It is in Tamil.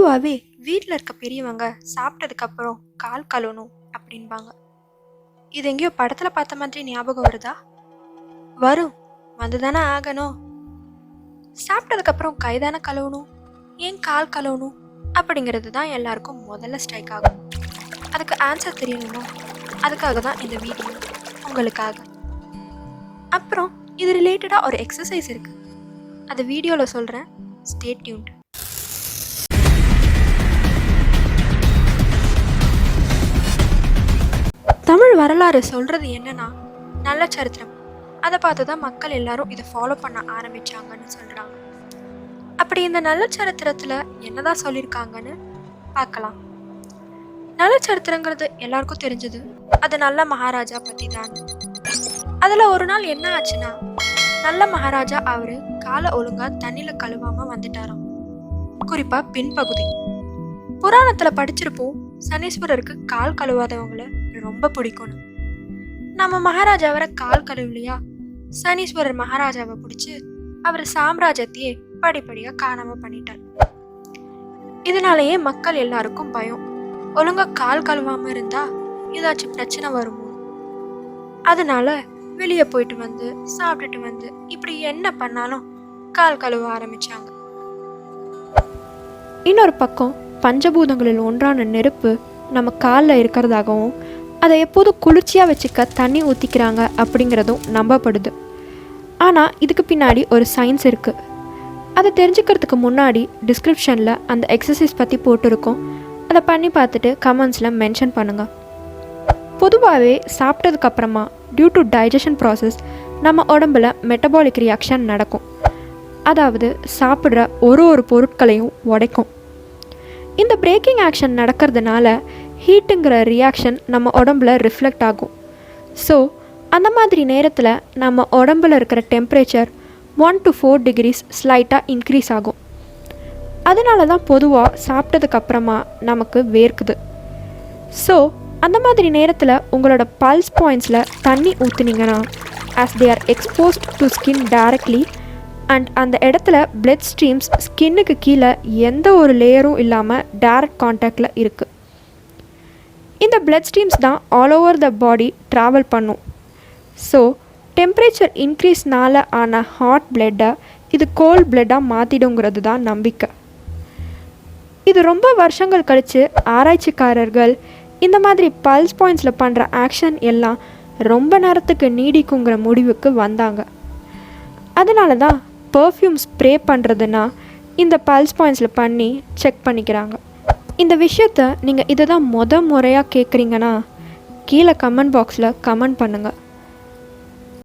பொதுவாகவே வீட்டில் இருக்க பெரியவங்க சாப்பிட்டதுக்கப்புறம் கால் கழுவணும் அப்படின்பாங்க. இது எங்கேயோ படத்தில் பார்த்த மாதிரி ஞாபகம் வருதா? வரும், வந்து தானே ஆகணும். சாப்பிட்டதுக்கப்புறம் கை தானே கழுவணும், ஏன் கால் கழுவணும் அப்படிங்கிறது தான் எல்லாருக்கும் முதல்ல ஸ்ட்ரைக் ஆகும். அதுக்கு ஆன்சர் தெரியணுமா? அதுக்காக தான் இந்த வீடியோ உங்களுக்காக. அப்புறம் இது ரிலேட்டடாக ஒரு எக்ஸசைஸ் இருக்குது, அது வீடியோவில் சொல்கிறேன். Stay tuned. தமிழ் வரலாறு சொல்கிறது என்னன்னா, நல்ல சரித்திரம். அதை பார்த்து தான் மக்கள் எல்லாரும் இதை ஃபாலோ பண்ண ஆரம்பிச்சாங்கன்னு சொல்கிறாங்க. அப்படி இந்த நல்ல சரித்திரத்தில் என்னதான் சொல்லியிருக்காங்கன்னு பார்க்கலாம். நல்ல சரித்திரங்கிறது எல்லாருக்கும் தெரிஞ்சது, அது நல்ல மகாராஜா பற்றி தான். அதில் ஒரு நாள் என்ன ஆச்சுன்னா, நல்ல மகாராஜா அவரு காலை ஒழுங்கா தண்ணியில் கழுவாம வந்துட்டாராம். குறிப்பாக பின்பகுதி. புராணத்தில் படிச்சிருப்போம், சனீஸ்வரருக்கு கால் கழுவாதவங்களை ரொம்ப பிடிக்கும்னு. நம்ம மகாராஜா அவரை கால் கழுவலையா, சனீஸ்வரர் மகாராஜாவை பிடிச்சி அவர் சாம்ராஜ்யத்தையே படிப்படியாக காணாம பண்ணிட்டார். இதனாலேயே மக்கள் எல்லாருக்கும் பயம், ஒழுங்கா கால் கழுவாம இருந்தா ஏதாச்சும் பிரச்சனை வருமோ. அதனால வெளியே போயிட்டு வந்து சாப்பிட்டுட்டு வந்து இப்படி என்ன பண்ணாலும் கால் கழுவ ஆரம்பிச்சாங்க. இன்னொரு பக்கம் பஞ்சபூதங்களில் ஒன்றான நெருப்பு நம்ம காலில் இருக்கிறதாகவும் அதை எப்போதும் குளிர்ச்சியாக வச்சுக்க தண்ணி ஊற்றிக்கிறாங்க அப்படிங்கிறதும் நம்பப்படுது. ஆனால் இதுக்கு பின்னாடி ஒரு சயின்ஸ் இருக்குது. அதை தெரிஞ்சுக்கிறதுக்கு முன்னாடி டிஸ்கிரிப்ஷனில் அந்த எக்ஸசைஸ் பற்றி போட்டிருக்கோம், அதை பண்ணி பார்த்துட்டு கமெண்ட்ஸில் மென்ஷன் பண்ணுங்கள். பொதுவாகவே சாப்பிட்டதுக்கப்புறமா டியூ டு டைஜஷன் ப்ராசஸ் நம்ம உடம்புல மெட்டபாலிக் ரியாக்ஷன் நடக்கும். அதாவது சாப்பிட்ற ஒரு பொருட்களையும் உடைக்கும். இந்த பிரேக்கிங் ஆக்ஷன் நடக்கிறதுனால ஹீட்டுங்கிற ரியாக்ஷன் நம்ம உடம்புல ரிஃப்ளெக்ட் ஆகும். ஸோ அந்த மாதிரி நேரத்தில் நம்ம உடம்புல இருக்கிற டெம்பரேச்சர் 1 to 4 degrees ஸ்லைட்டாக இன்க்ரீஸ் ஆகும். அதனால தான் பொதுவாக சாப்பிட்டதுக்கப்புறமா நமக்கு வேர்க்குது. ஸோ அந்த மாதிரி நேரத்தில் உங்களோட பல்ஸ் பாயிண்ட்ஸில் தண்ணி ஊற்றுனீங்கன்னா, as they are exposed to skin directly and அந்த இடத்துல பிளட் ஸ்ட்ரீம்ஸ் ஸ்கின்னுக்கு கீழே எந்த ஒரு லேயரும் இல்லாமல் டைரக்ட் கான்டாக்டில் இருக்குது. இந்த பிளட் ஸ்ட்ரீம்ஸ் தான் all over the body travel பண்ணும். ஸோ டெம்பரேச்சர் இன்க்ரீஸ்னால ஆன ஹாட் பிளட்டை இது கோல்ட் பிளட்டாக மாற்றிடுங்கிறது தான் நம்பிக்கை. இது ரொம்ப வருஷங்கள் கழித்து ஆராய்ச்சிக்காரர்கள் இந்த மாதிரி பல்ஸ் பாயிண்ட்ஸில் பண்ணுற ஆக்ஷன் எல்லாம் ரொம்ப நேரத்துக்கு நீடிக்குங்கிற முடிவுக்கு வந்தாங்க. அதனால தான் பர்ஃப்யூம் ஸ்ப்ரே பண்ணுறதுன்னா இந்த பல்ஸ் பாயிண்ட்ஸில் பண்ணி செக் பண்ணிக்கிறாங்க. இந்த விஷயத்த நீங்கள் இதை தான் முறையாக கேட்குறீங்கன்னா கீழே கமெண்ட் பாக்ஸில் கமெண்ட் பண்ணுங்கள்.